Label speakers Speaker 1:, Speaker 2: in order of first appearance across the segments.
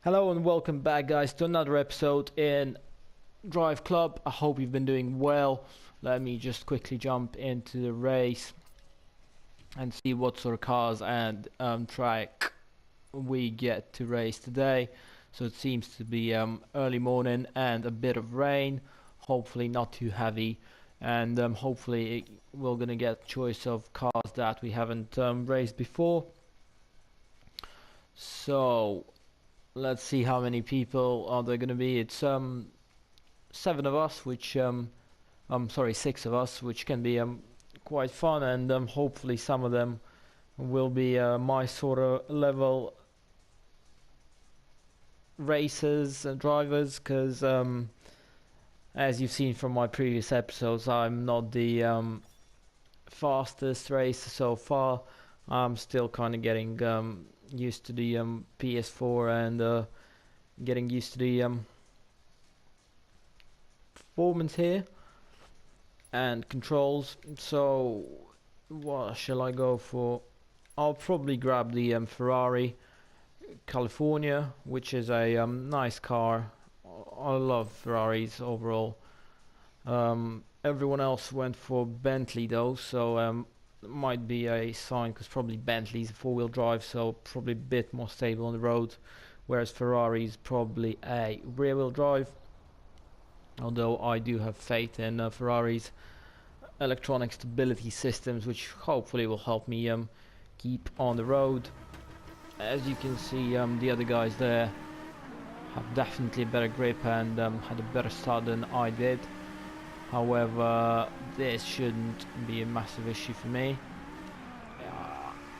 Speaker 1: Hello and welcome back, guys, to another episode in Driveclub. I hope you've been doing well. Let me just quickly jump into the race and see what sort of cars and track we get to race today. So it seems to be early morning and a bit of rain, hopefully not too heavy, and hopefully we're gonna get choice of cars that we haven't raced before. So let's see how many people are there gonna be. It's seven of us, which sorry, six of us, which can be quite fun, and hopefully some of them will be my sort of level racers and drivers, because as you've seen from my previous episodes, I'm not the fastest racer so far. I'm still kind of getting used to the PS4 and getting used to the performance here and controls. So what shall I go for? I'll probably grab the Ferrari California, which is a nice car. I love Ferraris overall. Everyone else went for Bentley though, so might be a sign, because probably Bentley's four-wheel drive, so probably a bit more stable on the road, whereas Ferrari's probably a rear-wheel drive. Although I do have faith in Ferrari's electronic stability systems, which hopefully will help me keep on the road. As you can see, the other guys there have definitely a better grip and had a better start than I did. However, this shouldn't be a massive issue for me.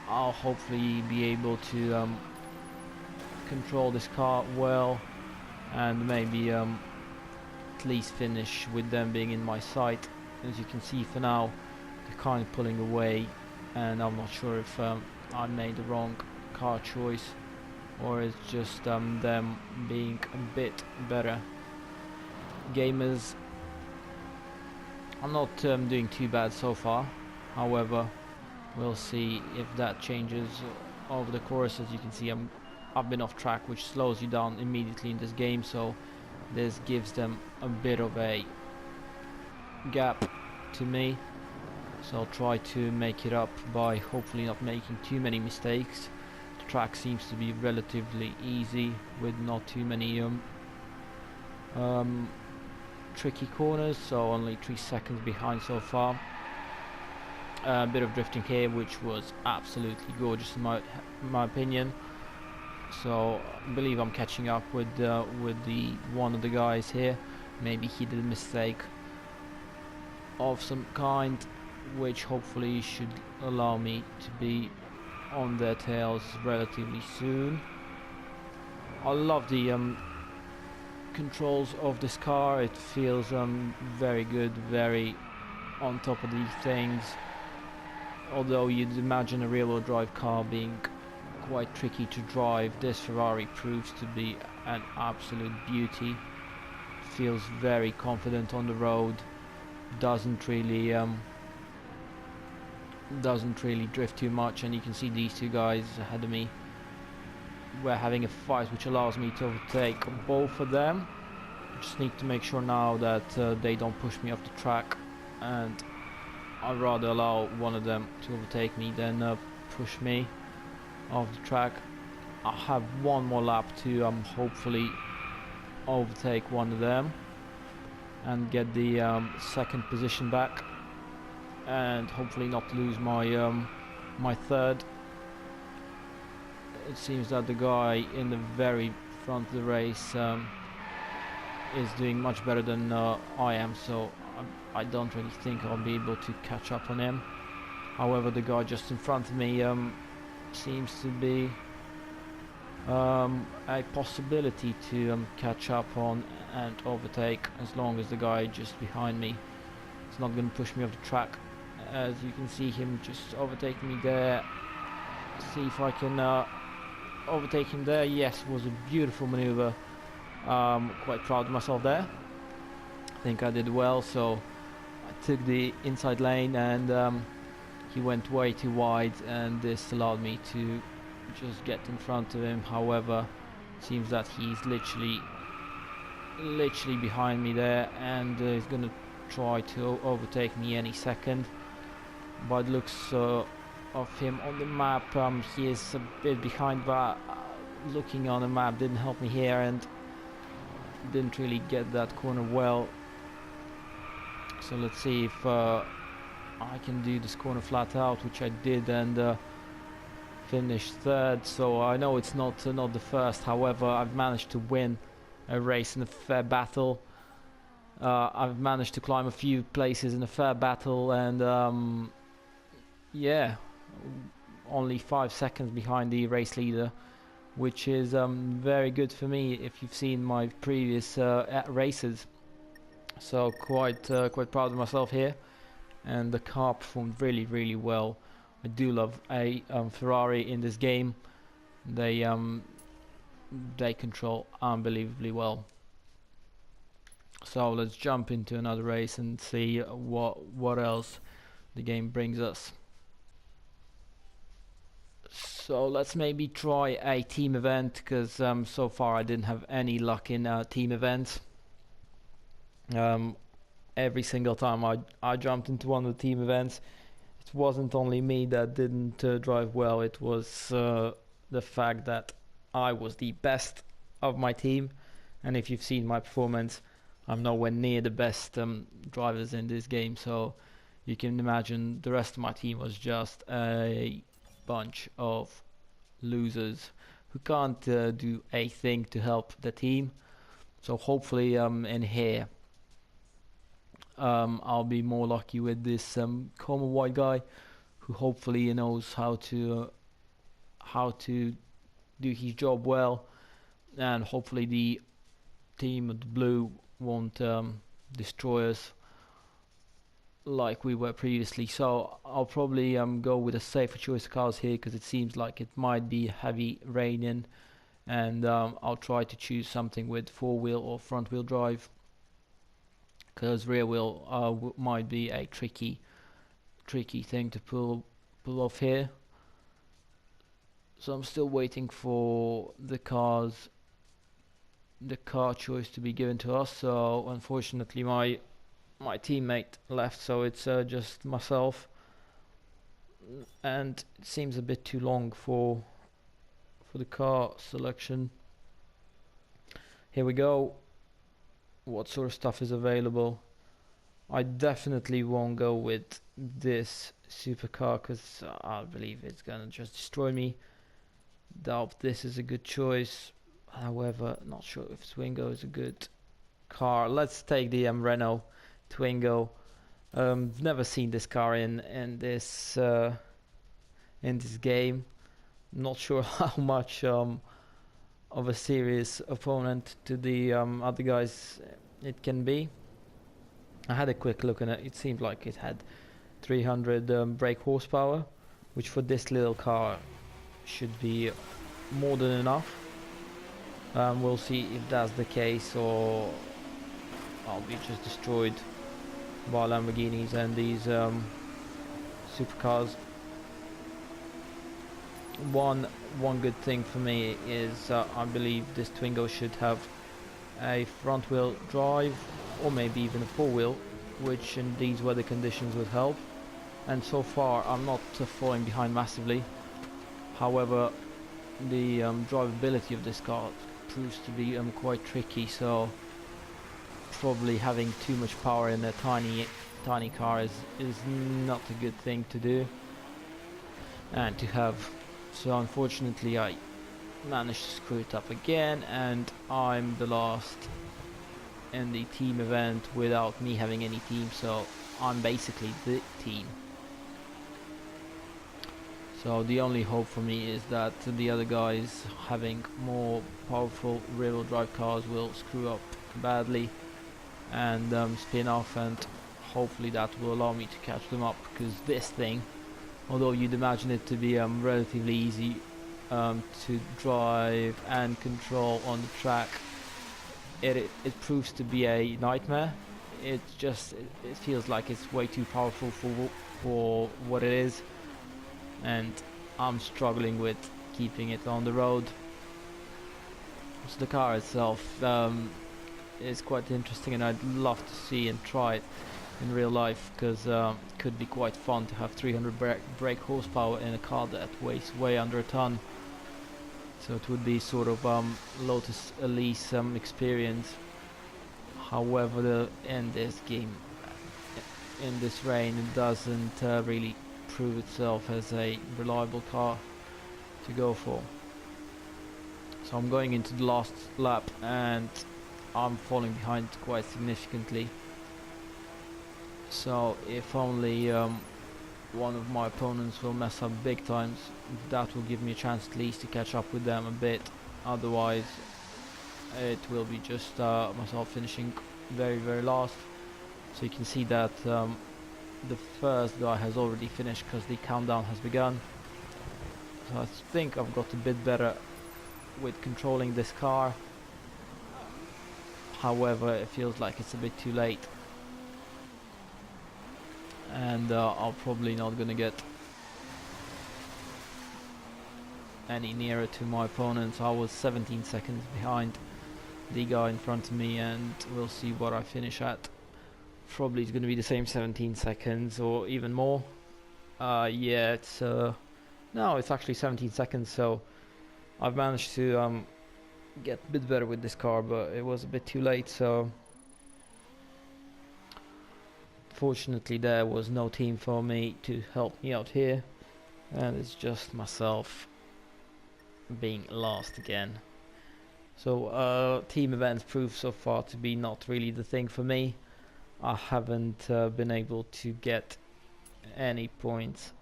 Speaker 1: I'll hopefully be able to control this car well, and maybe at least finish with them being in my sight. As you can see, for now they're kind of pulling away, and I'm not sure if I made the wrong car choice, or it's just them being a bit better gamers. I'm not doing too bad so far, however we'll see if that changes over the course. As you can see, I've been off track, which slows you down immediately in this game, so this gives them a bit of a gap to me. So I'll try to make it up by hopefully not making too many mistakes. The track seems to be relatively easy with not too many tricky corners, so only 3 seconds behind so far. A bit of drifting here, which was absolutely gorgeous in my opinion. So I believe I'm catching up with the one of the guys here. Maybe he did a mistake of some kind, which hopefully should allow me to be on their tails relatively soon. I love the controls of this car. It feels very good, very on top of these things. Although you'd imagine a rear-wheel drive car being quite tricky to drive, this Ferrari proves to be an absolute beauty. Feels very confident on the road, doesn't really drift too much, and you can see these two guys ahead of me. We're having a fight, which allows me to overtake both of them. Just need to make sure now that they don't push me off the track, and I'd rather allow one of them to overtake me than push me off the track. I have one more lap to hopefully overtake one of them and get the second position back, and hopefully not lose my my third. It seems that the guy in the very front of the race is doing much better than I am, so I don't really think I'll be able to catch up on him. However, the guy just in front of me seems to be a possibility to catch up on and overtake, as long as the guy just behind me is not going to push me off the track. As you can see him just overtaking me there. See if I can overtake him there. Yes, it was a beautiful maneuver. Quite proud of myself there. I think I did well, so I took the inside lane, and he went way too wide, and this allowed me to just get in front of him. However, Seems that he's literally behind me there, and he's gonna try to overtake me any second. By the looks of him on the map, he is a bit behind, but looking on the map didn't help me here, and didn't really get that corner well. So let's see if I can do this corner flat out, which I did, and finished third. So I know it's not the first, however I've managed to win a race in a fair battle. I've managed to climb a few places in a fair battle, and yeah, only 5 seconds behind the race leader, which is very good for me if you've seen my previous races. So quite proud of myself here, and the car performed really well. I do love a Ferrari in this game. They control unbelievably well. So let's jump into another race and see what else the game brings us. So let's maybe try a team event, because so far I didn't have any luck in team events. Every single time I jumped into one of the team events, it wasn't only me that didn't drive well, it was the fact that I was the best of my team, and if you've seen my performance, I'm nowhere near the best drivers in this game, so you can imagine the rest of my team was just a bunch of losers who can't do a thing to help the team. So hopefully in here I'll be more lucky with this common white guy, who hopefully knows how to do his job well, and hopefully the team of the blue won't destroy us like we were previously. So I'll probably go with a safer choice of cars here, because it seems like it might be heavy raining, and I'll try to choose something with 4-wheel or front wheel drive, because rear wheel might be a tricky thing to pull off here. So I'm still waiting for the car choice to be given to us. So unfortunately my teammate left, so it's just myself, and it seems a bit too long for the car selection. Here we go. What sort of stuff is available? I definitely won't go with this supercar, because I believe it's gonna just destroy me. Doubt this is a good choice. However, not sure if Twingo is a good car. Let's take the Renault Twingo. Never seen this car in this game. Not sure how much of a serious opponent to the other guys it can be. I had a quick look at it. It seemed like it had 300 brake horsepower, which for this little car should be more than enough. We'll see if that's the case, or I'll be just destroyed by Lamborghinis and these supercars. One good thing for me is I believe this Twingo should have a front wheel drive, or maybe even a 4-wheel, which in these weather conditions would help. And so far I'm not falling behind massively. However, the drivability of this car proves to be quite tricky, so probably having too much power in a tiny car is not a good thing to do and to have. So unfortunately I managed to screw it up again, and I'm the last in the team event without me having any team, so I'm basically the team. So the only hope for me is that the other guys having more powerful rear-wheel drive cars will screw up badly and spin off, and hopefully that will allow me to catch them up, because this thing, although you'd imagine it to be relatively easy to drive and control on the track, it proves to be a nightmare. It feels like it's way too powerful for what it is, and I'm struggling with keeping it on the road. So the car itself is quite interesting, and I'd love to see and try it in real life, because it could be quite fun to have 300 brake horsepower in a car that weighs way under a ton. So it would be sort of Lotus Elise experience. However, in this game, in this rain, it doesn't really prove itself as a reliable car to go for. So I'm going into the last lap and I'm falling behind quite significantly. So if only one of my opponents will mess up big times, that will give me a chance at least to catch up with them a bit. Otherwise it will be just myself finishing very last. So you can see that the first guy has already finished because the countdown has begun. So I think I've got a bit better with controlling this car. However, it feels like it's a bit too late, and I'm probably not gonna get any nearer to my opponents. I was 17 seconds behind the guy in front of me, and we'll see what I finish at. Probably it's gonna be the same 17 seconds or even more. Yeah, it's no, it's actually 17 seconds, so I've managed to get a bit better with this car, but it was a bit too late. So fortunately there was no team for me to help me out here, and it's just myself being last again. So team events prove so far to be not really the thing for me. I haven't been able to get any points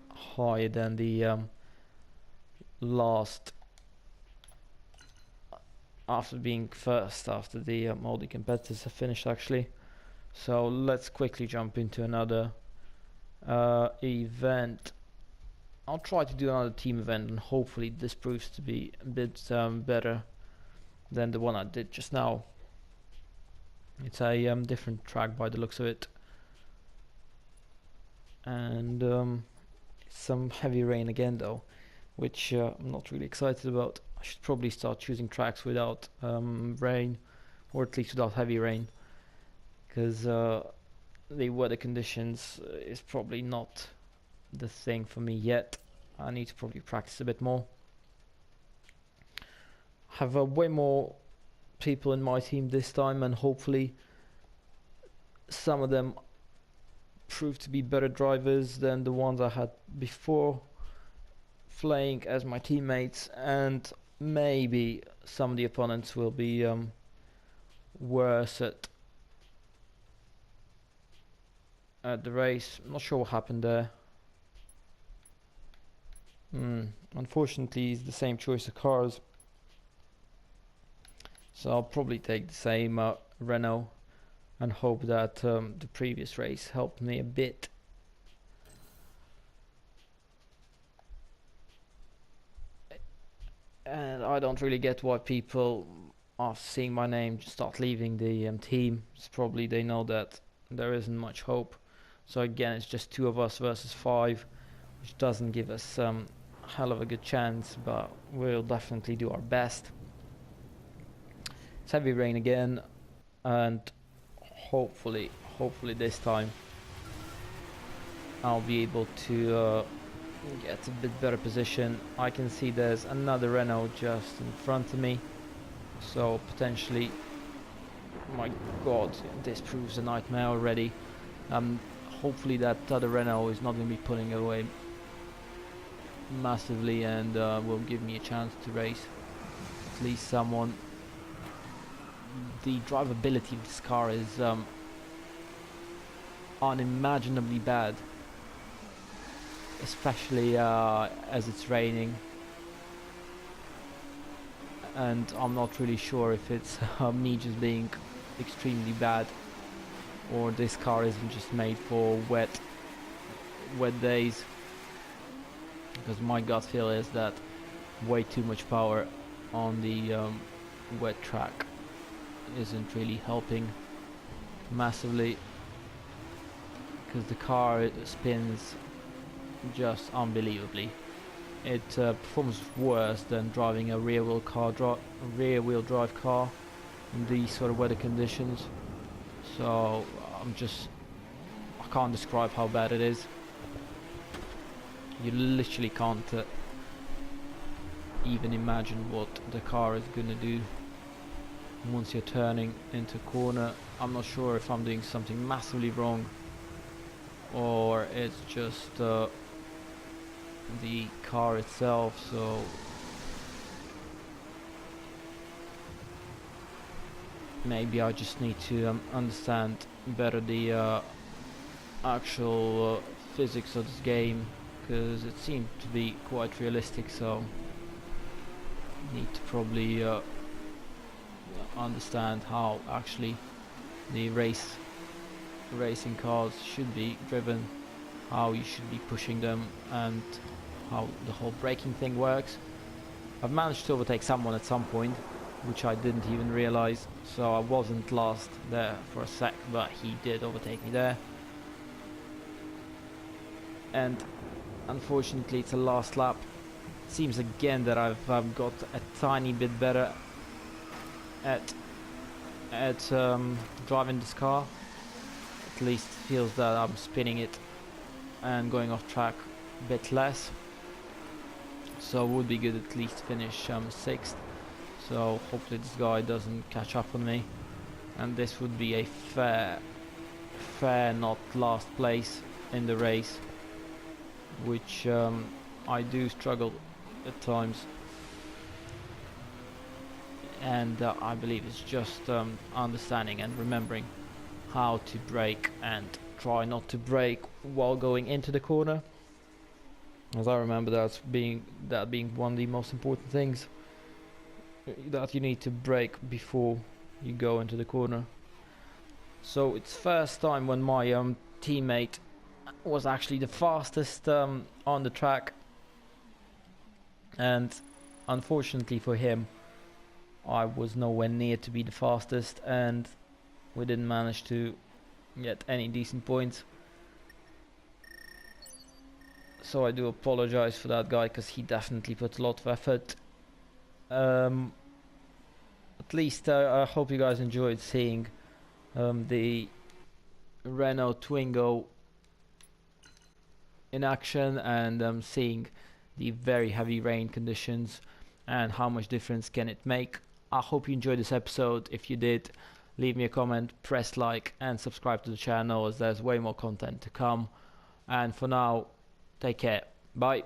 Speaker 1: higher than the last, after being first, after the all the competitors have finished actually. So let's quickly jump into another event. I'll try to do another team event, and hopefully this proves to be a bit better than the one I did just now. It's a different track by the looks of it, and some heavy rain again though, which I'm not really excited about. I should probably start choosing tracks without rain, or at least without heavy rain, because the weather conditions is probably not the thing for me yet. I need to probably practice a bit more. Have way more people in my team this time, and hopefully some of them prove to be better drivers than the ones I had before playing as my teammates, and maybe some of the opponents will be worse at the race. I'm not sure what happened there. Unfortunately, it's the same choice of cars, so I'll probably take the same Renault and hope that the previous race helped me a bit. And I don't really get why people, after seeing my name, just start leaving the team. It's probably they know that there isn't much hope. So again, it's just 2 of us versus 5, which doesn't give us hell of a good chance, but we'll definitely do our best. It's heavy rain again, and hopefully this time I'll be able to get a bit better position. I can see there's another Renault just in front of me, so potentially, my god, this proves a nightmare already. Hopefully that other Renault is not going to be pulling away massively, and will give me a chance to race at least someone. The drivability of this car is unimaginably bad, especially as it's raining, and I'm not really sure if it's me just being extremely bad, or this car isn't just made for wet days, because my gut feel is that way too much power on the wet track isn't really helping massively, because the car spins just unbelievably. it performs worse than driving a rear-wheel drive car in these sort of weather conditions. So I can't describe how bad it is. You literally can't even imagine what the car is gonna do once you're turning into a corner. I'm not sure if I'm doing something massively wrong, or it's just the car itself. So maybe I just need to understand better the actual physics of this game, because it seemed to be quite realistic. So need to probably understand how actually the racing cars should be driven, how you should be pushing them, and how the whole braking thing works. I've managed to overtake someone at some point, which I didn't even realize, so I wasn't last there for a sec, but he did overtake me there. And unfortunately it's a last lap. Seems again that I've got a tiny bit better at driving this car. At least feels that I'm spinning it and going off track a bit less. So it would be good at least finish 6th. So hopefully this guy doesn't catch up on me, and this would be a fair not last place in the race, which I do struggle at times. And I believe it's just understanding and remembering how to brake and try not to brake while going into the corner, as I remember that being one of the most important things, that you need to brake before you go into the corner. So it's first time when my teammate was actually the fastest on the track, and unfortunately for him I was nowhere near to be the fastest, and we didn't manage to get any decent points. So I do apologize for that guy, because he definitely put a lot of effort. At least I hope you guys enjoyed seeing the Renault Twingo in action, and seeing the very heavy rain conditions and how much difference can it make. I hope you enjoyed this episode. If you did, leave me a comment, press like, and subscribe to the channel, as there's way more content to come. And for now, take care. Bye.